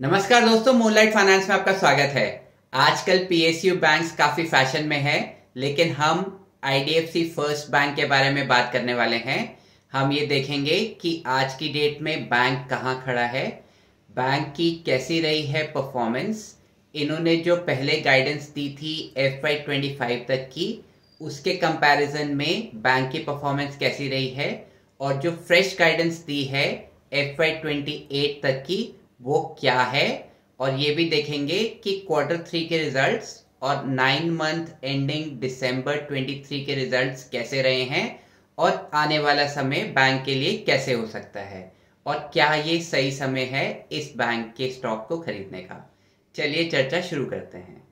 नमस्कार दोस्तों, moonlight finance में आपका स्वागत है। आजकल पीएसयू बैंक्स काफी फैशन में है, लेकिन हम आईडीएफसी फर्स्ट बैंक के बारे में बात करने वाले हैं। हम ये देखेंगे कि आज की डेट में बैंक कहाँ खड़ा है, बैंक की कैसी रही है परफॉर्मेंस, इन्होंने जो पहले गाइडेंस दी थी FY25 तक की, उसके कंपैरिजन में बैंक की परफॉर्मेंस कैसी रही है, और जो फ्रेश गाइडेंस दी है FY28 तक की वो क्या है। और ये भी देखेंगे कि Q3 के रिजल्ट्स और 9 मंथ एंडिंग दिसंबर 23 के रिजल्ट्स कैसे रहे हैं, और आने वाला समय बैंक के लिए कैसे हो सकता है, और क्या ये सही समय है इस बैंक के स्टॉक को खरीदने का। चलिए चर्चा शुरू करते हैं।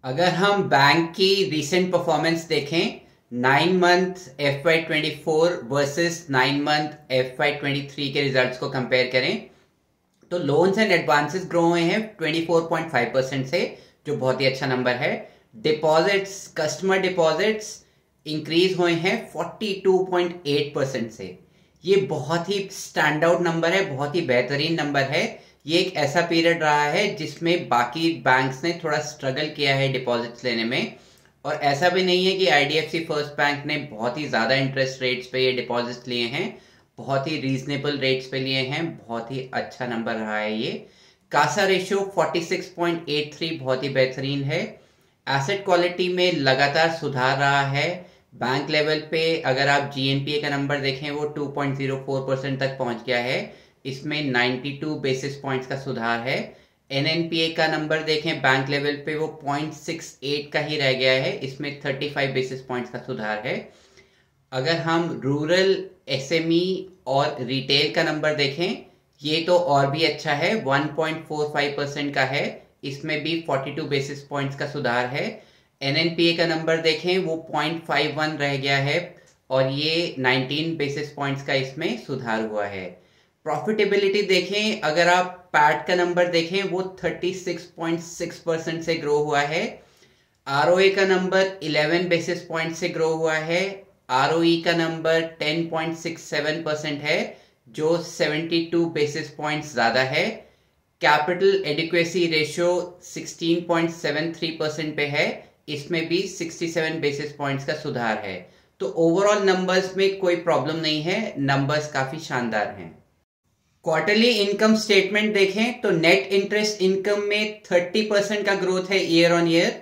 अगर हम बैंक की रीसेंट परफॉर्मेंस देखें, 9 month FY24 versus 9 month FY23 के रिजल्ट्स को कंपेयर करें तो लोन्स एंड एडवांसेस ग्रो हुए हैं 24.5% से, जो बहुत ही अच्छा नंबर है। डिपॉजिट्स, कस्टमर डिपॉजिट्स इंक्रीज हुए हैं 42.8% से। ये बहुत ही स्टैंड आउट नंबर है, बहुत ही बेहतरीन नंबर है। ये एक ऐसा पीरियड रहा है जिसमें बाकी बैंक्स ने थोड़ा स्ट्रगल किया है डिपॉजिट्स लेने में, और ऐसा भी नहीं है कि आईडीएफसी फर्स्ट बैंक ने बहुत ही ज्यादा इंटरेस्ट रेट्स पे ये डिपॉजिट्स लिए हैं, बहुत ही रीजनेबल रेट्स पे लिए हैं। बहुत ही अच्छा नंबर रहा है ये। कासा रेशियो 46.83 बहुत ही बेहतरीन है। एसेट क्वालिटी में लगातार सुधार रहा है। बैंक लेवल पे अगर आप जीएनपीए का नंबर देखें वो 2.04% तक पहुंच गया है, इसमें 92 बेसिस पॉइंट्स का सुधार है। एनएनपीए का नंबर देखें बैंक लेवल पे वो 0.68 का ही रह गया है, इसमें 35 बेसिस पॉइंट्स का सुधार है। अगर हम रूरल, एसएमई और रिटेल का नंबर देखें, ये तो और भी अच्छा है, 1.45% का है, इसमें भी 42 बेसिस पॉइंट्स का सुधार है। एनएनपीए का नंबर देखें वो 0.51 रह गया है, और ये 19 बेसिस पॉइंट्स का इसमें सुधार हुआ है। प्रॉफिटेबिलिटी देखें, अगर आप पैट का नंबर देखें वो 36.6% से ग्रो हुआ है। आरओए का नंबर 11 बेसिस पॉइंट से ग्रो हुआ है। आरओई का नंबर 10.67% है, जो 72 बेसिस पॉइंट्स ज्यादा है। कैपिटल एडिक्वेसी रेशियो 16.73% पे है, इसमें भी 67 बेसिस पॉइंट्स का सुधार है। तो ओवरऑल नंबर्स में कोई प्रॉब्लम नहीं है, नंबर्स काफी शानदार हैं। क्वार्टरली इनकम स्टेटमेंट देखें तो नेट इंटरेस्ट इनकम में 30% का ग्रोथ है year on year.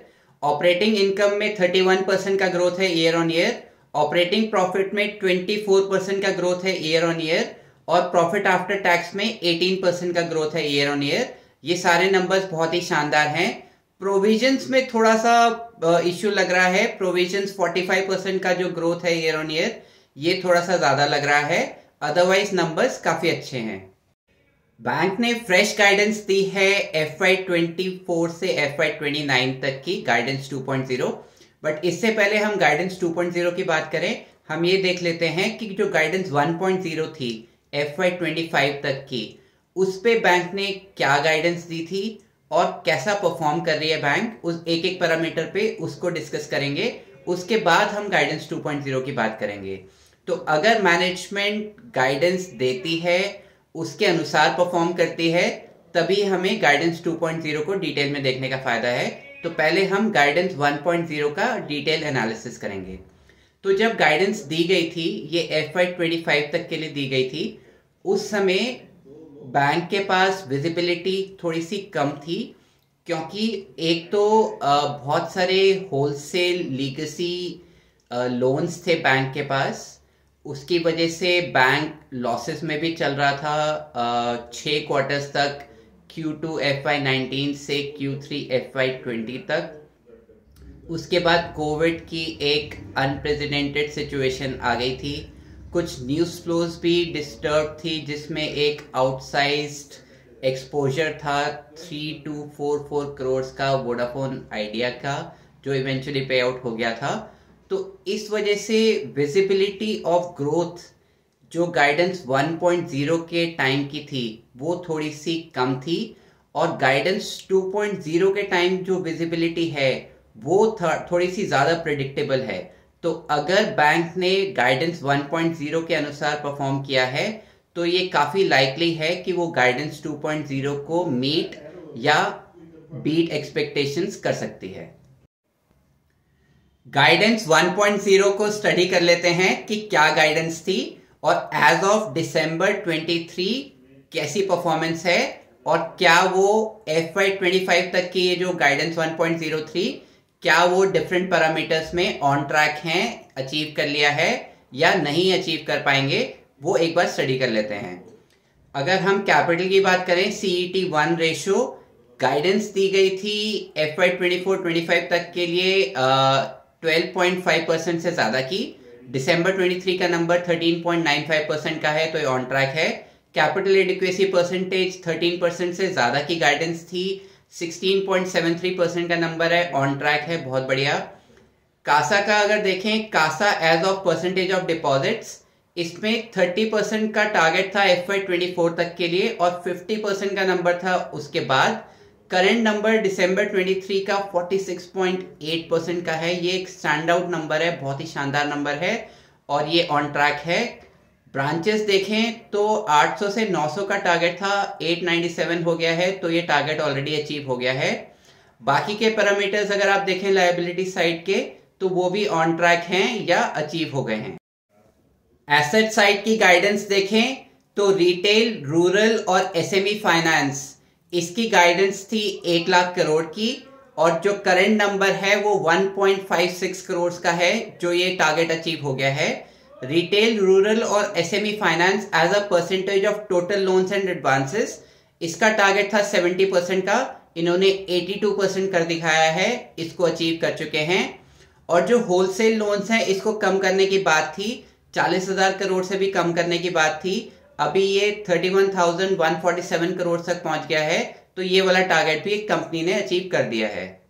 Operating income में 31% का ग्रोथ है year on year. Operating profit में 24% का ग्रोथ है ईयर ऑन ईयर, और प्रॉफिट आफ्टर टैक्स में 18% का ग्रोथ है ईयर ऑन ईयर। ये सारे नंबर्स बहुत ही शानदार हैं। प्रोविजंस में थोड़ा सा इश्यू लग रहा है। प्रोविजंस 45% का जो ग्रोथ है ईयर ऑन ईयर, ये थोड़ा सा ज्यादा लग रहा है। अदरवाइज नंबर्स काफी अच्छे हैं। बैंक ने फ्रेश गाइडेंस दी है FY24 से FY29 तक की, गाइडेंस 2.0। बट इससे पहले हम गाइडेंस 2.0 की बात करें, हम ये देख लेते हैं कि जो गाइडेंस 1.0 थी FY25 तक की, उस पे बैंक ने क्या गाइडेंस दी थी और कैसा परफॉर्म कर रही है बैंक, उस एक एक पैरामीटर पे उसको डिस्कस करेंगे। उसके बाद हम गाइडेंस 2.0 की बात करेंगे। तो अगर मैनेजमेंट गाइडेंस देती है, उसके अनुसार परफॉर्म करती है, तभी हमें गाइडेंस 2.0 को डिटेल में देखने का फायदा है। तो पहले हम गाइडेंस 1.0 का डिटेल एनालिसिस करेंगे। तो जब गाइडेंस दी गई थी, ये FY25 तक के लिए दी गई थी, उस समय बैंक के पास विजिबिलिटी थोड़ी सी कम थी, क्योंकि एक तो बहुत सारे होलसेल लीगेसी लोन्स थे बैंक के पास। उसकी वजह से बैंक लॉसेस में भी चल रहा था 6 क्वार्टर्स तक, Q2 FY19 से Q3 FY20 तक। उसके बाद कोविड की एक अनप्रेसिडेंटेड सिचुएशन आ गई थी। कुछ न्यूज़ फ्लोज भी डिस्टर्ब थी, जिसमें एक आउटसाइज्ड एक्सपोजर था 3244 करोड़ का वोडाफोन आइडिया का, जो इवेंचुअली पे आउट हो गया था। तो इस वजह से विजिबिलिटी ऑफ ग्रोथ जो गाइडेंस 1.0 के टाइम की थी वो थोड़ी सी कम थी, और गाइडेंस 2.0 के टाइम जो विजिबिलिटी है वो थोड़ी सी ज्यादा प्रेडिक्टेबल है। तो अगर बैंक ने गाइडेंस 1.0 के अनुसार परफॉर्म किया है तो ये काफी लाइकली है कि वो गाइडेंस 2.0 को मीट या बीट एक्सपेक्टेशंस कर सकती है। गाइडेंस 1.0 को स्टडी कर लेते हैं कि क्या गाइडेंस थी और एज ऑफ दिसंबर 23 कैसी परफॉर्मेंस है और क्या वो FY25 तक की ये जो गाइडेंस 1.03 क्या वो डिफरेंट पैरामीटर्स में ऑन ट्रैक हैं, अचीव कर लिया है या नहीं अचीव कर पाएंगे, वो एक बार स्टडी कर लेते हैं। अगर हम कैपिटल की बात करें, CET1 रेशियो गाइडेंस दी गई थी FY24-25 तक के लिए 12.5% से ज्यादा की। दिसंबर 23 का नंबर 13.95% का है, तो ये ऑन ट्रैक है। कैपिटल एडिक्वेसी परसेंटेज 13% से ज्यादा की गाइडेंस थी, 16.73% का नंबर है, ऑन ट्रैक है, बहुत बढ़िया। कासा का अगर देखें, CASA as of percentage of deposits, इसमें 30% का टारगेट था FY24 तक के लिए और 50% का नंबर था उसके बाद। करंट नंबर दिसंबर 23 का 46.8% का है। ये एक स्टैंड आउट नंबर है, बहुत ही शानदार नंबर है और ये ऑन ट्रैक है। ब्रांचेस देखें तो 800 से 900 का टारगेट था, 897 हो गया है, तो ये टारगेट ऑलरेडी अचीव हो गया है। बाकी के पैरामीटर्स अगर आप देखें लायबिलिटी साइड के, तो वो भी ऑन ट्रैक हैं या अचीव हो गए हैं। एसेट साइड की गाइडेंस देखें तो रिटेल, रूरल और SME फाइनेंस, इसकी गाइडेंस थी 1 लाख करोड़ की और जो करंट नंबर है वो 1.56 करोड़ का है, जो ये टारगेट अचीव हो गया है। रिटेल, रूरल और SME finance as a percentage of total loans and advances, इसका टारगेट था 70% का, इन्होंने 82% कर दिखाया है, इसको अचीव कर चुके हैं। और जो होलसेल लोन्स हैं इसको कम करने की बात थी, 40,000 करोड़ से भी कम करने की बात थी, अभी ये 31,147 करोड़ तक पहुंच गया है, तो ये वाला टारगेट भी कंपनी ने अचीव कर दिया है।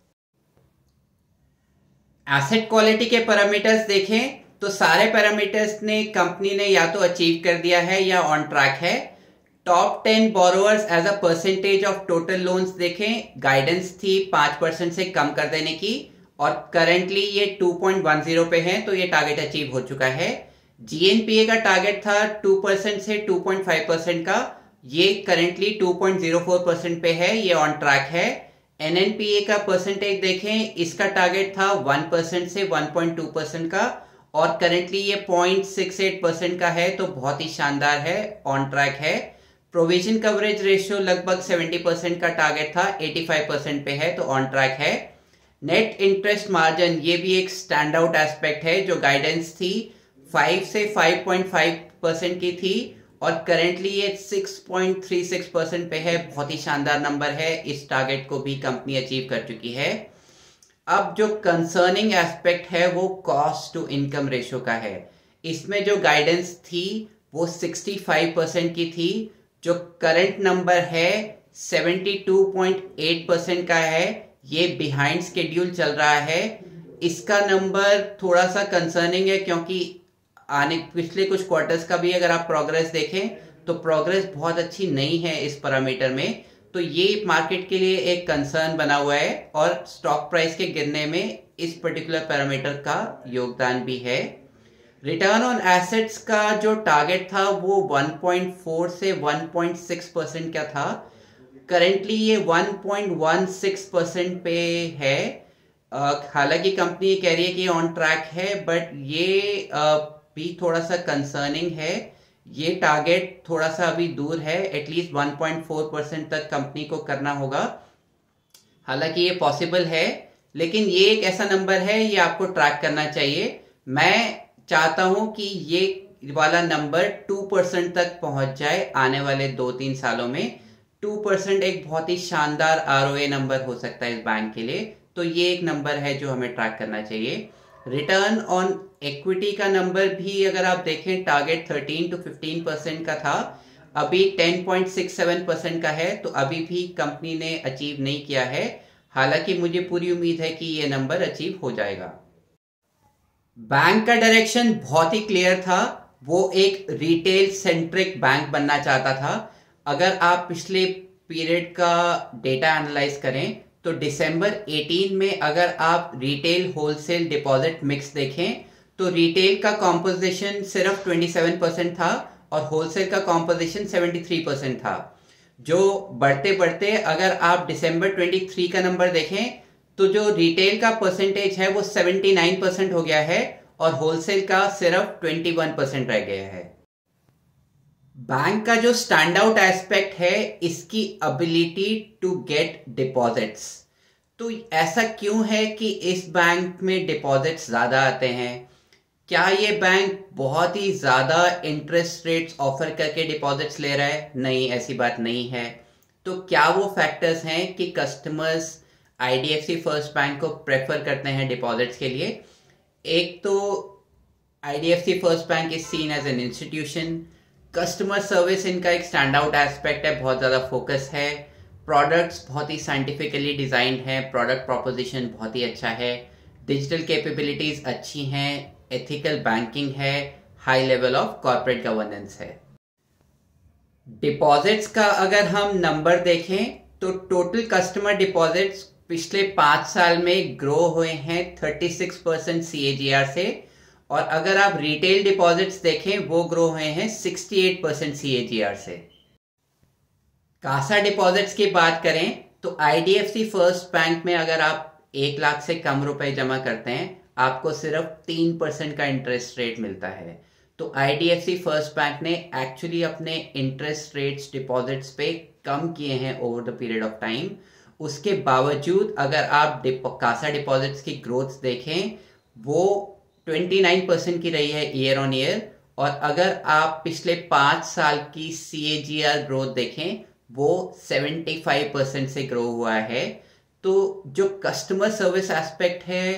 एसेट क्वालिटी के पैरामीटर्स देखें तो सारे पैरामीटर्स ने कंपनी ने या तो अचीव कर दिया है या ऑन ट्रैक है। Top 10 borrowers as a percentage of total loans देखें, गाइडेंस थी 5% से कम कर देने की और करंटली ये 2.10 पे है, तो ये टारगेट अचीव हो चुका है। GNPA का टारगेट था 2% से 2.5% का, ये करंटली 2.04% पे है, ये ऑन ट्रैक है। NNPA का परसेंटेज देखें, इसका टारगेट था 1% से 1.2% का और करंटली ये 0.68% का है, तो बहुत ही शानदार है, ऑन ट्रैक है। प्रोविजन कवरेज रेशियो लगभग 70% का टारगेट था, 85% पे है, तो ऑन ट्रैक है। नेट इंटरेस्ट मार्जिन, ये भी एक स्टैंड आउट एस्पेक्ट है, जो गाइडेंस थी 5 से 5.5% की थी और करंटली ये 6.36% पे है, बहुत ही शानदार नंबर है, इस टारगेट को भी कंपनी अचीव कर चुकी है। अब जो कंसर्निंग एस्पेक्ट है वो कॉस्ट टू इनकम रेशियो का है। इसमें जो गाइडेंस थी वो 65% की थी, जो करंट नंबर है 72.8% का है, ये बिहाइंड स्केड्यूल चल रहा है। इसका नंबर थोड़ा सा कंसर्निंग है क्योंकि पिछले कुछ क्वार्टर्स का भी अगर आप प्रोग्रेस देखें तो प्रोग्रेस बहुत अच्छी नहीं है इस पैरामीटर में, तो ये मार्केट के लिए एक कंसर्न बना हुआ है और स्टॉक प्राइस के गिरने में इस पर्टिकुलर पैरामीटर का योगदान भी है। रिटर्न ऑन एसेट्स का जो टारगेट था वो 1.4 से 1.6% का था, करेंटली ये 1.16% पे है। हालांकि कंपनी कह रही है कि ऑन ट्रैक है, बट ये भी थोड़ा सा कंसर्निंग है, ये टारगेट थोड़ा सा अभी दूर है, एटलीस्ट 1.4% तक कंपनी को करना होगा। हालांकि ये पॉसिबल है, लेकिन ये एक ऐसा नंबर है, ये आपको ट्रैक करना चाहिए। मैं चाहता हूं कि ये वाला नंबर 2% तक पहुंच जाए आने वाले 2-3 सालों में। 2% एक बहुत ही शानदार ROA नंबर हो सकता है इस बैंक के लिए, तो ये एक नंबर है जो हमें ट्रैक करना चाहिए। रिटर्न ऑन इक्विटी का नंबर भी अगर आप देखें, टारगेट 13 to 15% का था, अभी 10.67% का है, तो अभी भी कंपनी ने अचीव नहीं किया है। हालांकि मुझे पूरी उम्मीद है कि ये नंबर अचीव हो जाएगा। बैंक का डायरेक्शन बहुत ही क्लियर था, वो एक रिटेल सेंट्रिक बैंक बनना चाहता था। अगर आप पिछले पीरियड का डेटा एनालाइज करें तो दिसंबर 18 में अगर आप रिटेल होलसेल डिपॉजिट मिक्स देखें तो रिटेल का कॉम्पोजिशन सिर्फ 27% था और होलसेल का कॉम्पोजिशन 73% था। जो बढ़ते बढ़ते अगर आप दिसंबर 23 का नंबर देखें तो जो रिटेल का परसेंटेज है वो 79% हो गया है और होलसेल का सिर्फ 21% रह गया है। बैंक का जो स्टैंड आउट एस्पेक्ट है इसकी एबिलिटी टू गेट डिपॉजिट्स। तो ऐसा क्यों है कि इस बैंक में डिपॉजिट्स ज्यादा आते हैं? क्या ये बैंक बहुत ही ज्यादा इंटरेस्ट रेट्स ऑफर करके डिपॉजिट्स ले रहा है? नहीं, ऐसी बात नहीं है। तो क्या वो फैक्टर्स हैं कि कस्टमर्स आईडीएफसी फर्स्ट बैंक को प्रेफर करते हैं डिपॉजिट्स के लिए? एक तो IDFC First Bank is seen as an institution. Customer service इनका एक स्टैंड आउट एस्पेक्ट है, बहुत ज़्यादा फोकस है। प्रोडक्ट्स बहुत ही साइंटिफिकली डिज़ाइंड है, प्रोडक्ट प्रोपोजिशन बहुत ही अच्छा है, डिजिटल कैपेबिलिटीज़ अच्छी हैं, एथिकल बैंकिंग है, high level of corporate governance है। डिपॉजिट्स का अगर हम नंबर देखें तो टोटल कस्टमर डिपॉजिट्स पिछले 5 साल में ग्रो हुए हैं 36% CAGR से, और अगर आप रिटेल डिपॉजिट्स देखें वो ग्रो हुए हैं 68% CAGR से। कासा डिपॉजिट्स की बात करें तो आईडीएफसी फर्स्ट बैंक में अगर आप 1 लाख से कम रुपए जमा करते हैं आपको सिर्फ 3% का इंटरेस्ट रेट मिलता है। तो आईडीएफसी फर्स्ट बैंक ने एक्चुअली अपने इंटरेस्ट रेट्स डिपॉजिट्स पे कम किए हैं over the period of time. उसके बावजूद अगर आप कासा डिपॉजिट्स की ग्रोथ देखें वो 29% की रही है ईयर ऑन ईयर, और अगर आप पिछले 5 साल की CAGR ग्रोथ देखें वो 75% से ग्रो हुआ है। तो जो कस्टमर सर्विस एस्पेक्ट है,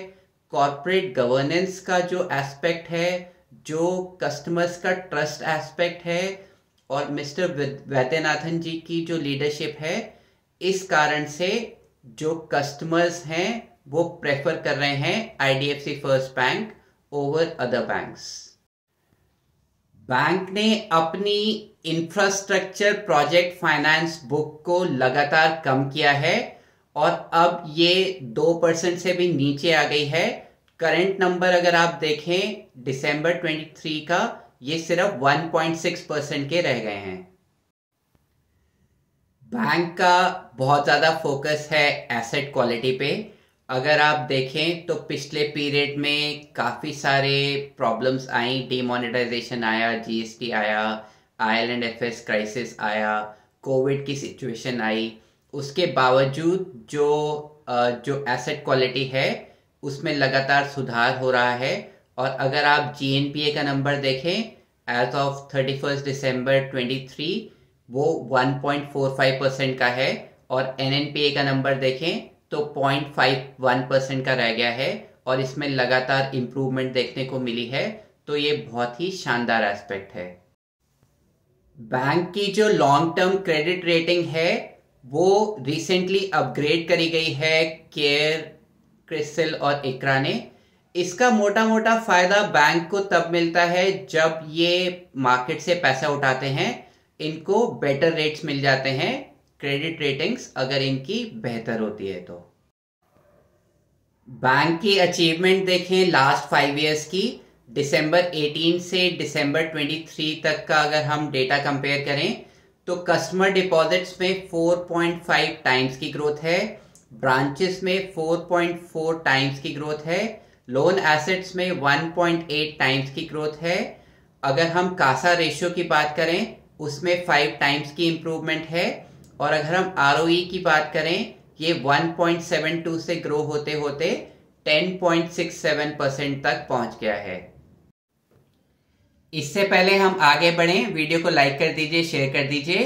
कॉर्पोरेट गवर्नेंस का जो एस्पेक्ट है, जो कस्टमर्स का ट्रस्ट एस्पेक्ट है, और मिस्टर वैद्यनाथन जी की जो लीडरशिप है, इस कारण से जो कस्टमर्स हैं वो प्रेफर कर रहे हैं IDFC First bank over other banks. Bank ने अपनी इंफ्रास्ट्रक्चर प्रोजेक्ट फाइनेंस बुक को लगातार कम किया है और अब ये 2% से भी नीचे आ गई है। करंट नंबर अगर आप देखें दिसंबर 23 का, ये सिर्फ 1.6% के रह गए हैं। बैंक का बहुत ज़्यादा फोकस है एसेट क्वालिटी पे। अगर आप देखें तो पिछले पीरियड में काफ़ी सारे प्रॉब्लम्स आई, डीमोनेटाइजेशन आया, जीएसटी आया, IL&FS क्राइसिस आया, कोविड की सिचुएशन आई। उसके बावजूद जो एसेट क्वालिटी है उसमें लगातार सुधार हो रहा है। और अगर आप GNPA का नंबर देखें एज ऑफ 31 दिसंबर 23 वो 1.45% का है, और NNPA का नंबर देखें तो 0.51% का रह गया है, और इसमें लगातार इंप्रूवमेंट देखने को मिली है। तो ये बहुत ही शानदार एस्पेक्ट है। बैंक की जो लॉन्ग टर्म क्रेडिट रेटिंग है वो रिसेंटली अपग्रेड करी गई है केयर, क्रिसिल और इकरा ने। इसका मोटा मोटा फायदा बैंक को तब मिलता है जब ये मार्केट से पैसा उठाते हैं, इनको बेटर रेट्स मिल जाते हैं, क्रेडिट रेटिंग्स अगर इनकी बेहतर होती है तो। बैंक की अचीवमेंट देखें लास्ट 5 इयर्स की, दिसंबर 18 से दिसंबर 23 तक का अगर हम डेटा कंपेयर करें तो कस्टमर डिपॉजिट्स में 4.5 टाइम्स की ग्रोथ है, ब्रांचेस में 4.4 टाइम्स की ग्रोथ है, लोन एसेट्स में 1.8 टाइम्स की ग्रोथ है। अगर हम कासा रेशियो की बात करें उसमें 5 टाइम्स की इंप्रूवमेंट है, और अगर हम ROE की बात करें ये 1.72 से ग्रो होते होते 10.67% तक पहुंच गया है। इससे पहले हम आगे बढ़ें, वीडियो को लाइक कर दीजिए, शेयर कर दीजिए,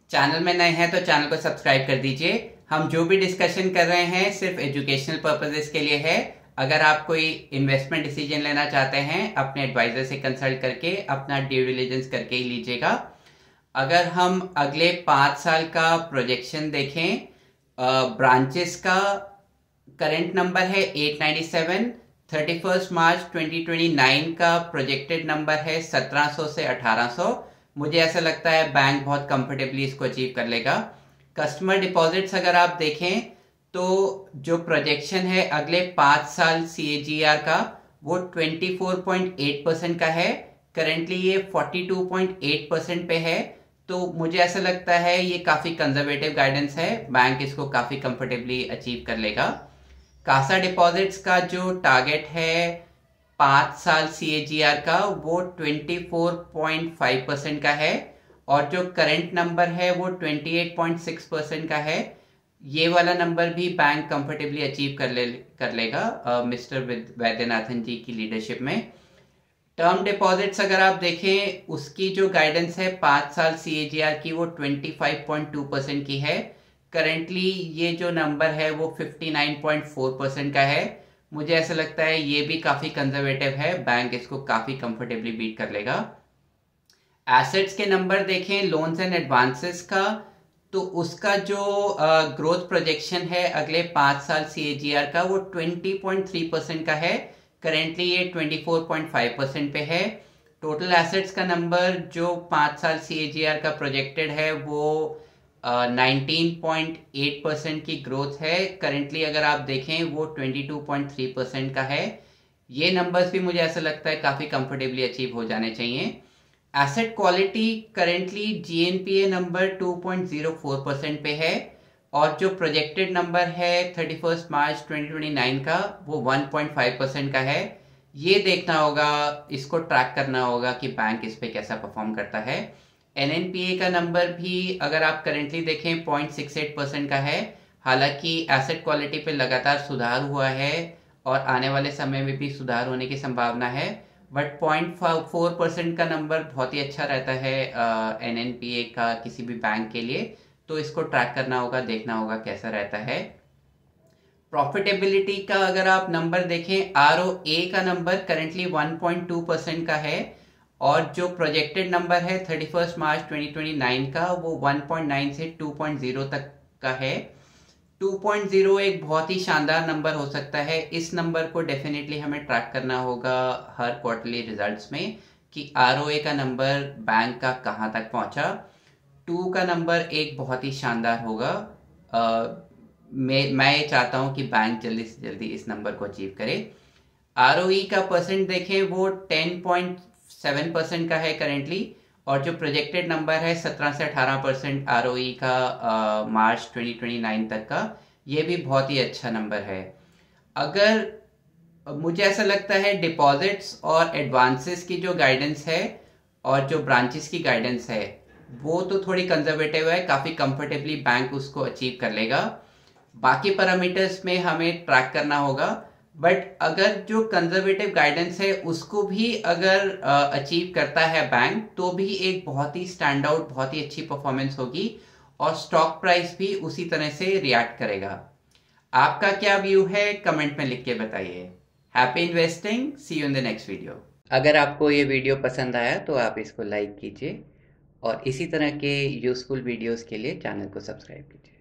चैनल में नए हैं तो चैनल को सब्सक्राइब कर दीजिए। हम जो भी डिस्कशन कर रहे हैं सिर्फ एजुकेशनल पर्पसेस के लिए है। अगर आप कोई इन्वेस्टमेंट डिसीजन लेना चाहते हैं अपने एडवाइजर से कंसल्ट करके अपना ड्यू डिलिजेंस करके ही लीजिएगा। अगर हम अगले 5 साल का प्रोजेक्शन देखें, ब्रांचेस का करंट नंबर है 897, 31 मार्च 2029 का प्रोजेक्टेड नंबर है 1700 से 1800। मुझे ऐसा लगता है बैंक बहुत कंफर्टेबली इसको अचीव कर लेगा। कस्टमर डिपॉजिट्स अगर आप देखें तो जो प्रोजेक्शन है अगले 5 साल CAGR का वो 24.8% का है। करेंटली ये 42.8% पे है। तो मुझे ऐसा लगता है ये काफ़ी कंजर्वेटिव गाइडेंस है, बैंक इसको काफ़ी कंफर्टेबली अचीव कर लेगा। कासा डिपॉजिट्स का जो टारगेट है 5 साल CAGR का, वो 24.5% का है, और जो करंट नंबर है वो 28.6% का है। ये वाला नंबर भी बैंक कंफर्टेबली अचीव कर लेगा मिस्टर वैद्यनाथन जी की लीडरशिप में। टर्म डिपॉजिट्स अगर आप देखें, उसकी जो गाइडेंस है 5 साल CAGR की, वो 25.2% की है। करेंटली ये जो नंबर है वो 59.4% का है। मुझे ऐसा लगता है ये भी काफ़ी कंजर्वेटिव है, बैंक इसको काफ़ी कंफर्टेबली बीट कर लेगा। एसेट्स के नंबर देखें, लोन्स एंड एडवांसेस का, तो उसका जो ग्रोथ प्रोजेक्शन है अगले 5 साल CAGR का, वो 20.3% का है। करेंटली ये 24.5% पे है। टोटल एसेट्स का नंबर जो 5 साल CAGR का प्रोजेक्टेड है वो 19.8% की ग्रोथ है। करेंटली अगर आप देखें वो 22.3% का है। ये नंबर्स भी मुझे ऐसा लगता है काफ़ी कंफर्टेबली अचीव हो जाने चाहिए। Asset quality currently GNPA number 2.04% पे है, और जो प्रोजेक्टेड नंबर है 31 मार्च 2029 का, वो 1.5% का है। ये देखना होगा, इसको ट्रैक करना होगा कि बैंक इस पे कैसा परफॉर्म करता है। NNPA का नंबर भी अगर आप करेंटली देखें 0.68% का है। हालांकि एसेट क्वालिटी पे लगातार सुधार हुआ है और आने वाले समय में भी सुधार होने की संभावना है, बट 0.4% का नंबर बहुत ही अच्छा रहता है NNPA का किसी भी बैंक के लिए। तो इसको ट्रैक करना होगा, देखना होगा कैसा रहता है। प्रॉफिटेबिलिटी का अगर आप नंबर देखें, ROA का नंबर करेंटली 1.2% का है, और जो प्रोजेक्टेड नंबर है 31 मार्च 2029 का, वो 1.9 से 2.0 तक का है। 2.0 एक बहुत ही शानदार नंबर हो सकता है। इस नंबर को डेफिनेटली हमें ट्रैक करना होगा हर क्वार्टरली रिजल्ट्स में कि ROA का नंबर बैंक का कहाँ तक पहुंचा। 2 का नंबर एक बहुत ही शानदार होगा। मैं ये चाहता हूं कि बैंक जल्दी से जल्दी इस नंबर को अचीव करे। ROE का परसेंट देखें, वो 10.7% का है करेंटली, और जो प्रोजेक्टेड नंबर है 17 से 18% ROE का मार्च 2029 तक का, ये भी बहुत ही अच्छा नंबर है। अगर मुझे ऐसा लगता है डिपॉजिट्स और एडवांसेस की जो गाइडेंस है और जो ब्रांचेस की गाइडेंस है वो तो थोड़ी कंजर्वेटिव है, काफ़ी कंफर्टेबली बैंक उसको अचीव कर लेगा। बाकी पैरामीटर्स में हमें ट्रैक करना होगा, बट अगर जो कंजर्वेटिव गाइडेंस है उसको भी अगर अचीव करता है बैंक, तो भी एक बहुत ही स्टैंड आउट, बहुत ही अच्छी परफॉर्मेंस होगी, और स्टॉक प्राइस भी उसी तरह से रिएक्ट करेगा। आपका क्या व्यू है, कमेंट में लिख के बताइए। Happy investing, see you in the next video. अगर आपको ये वीडियो पसंद आया तो आप इसको लाइक कीजिए, और इसी तरह के यूज़फुल वीडियोस के लिए चैनल को सब्सक्राइब कीजिए।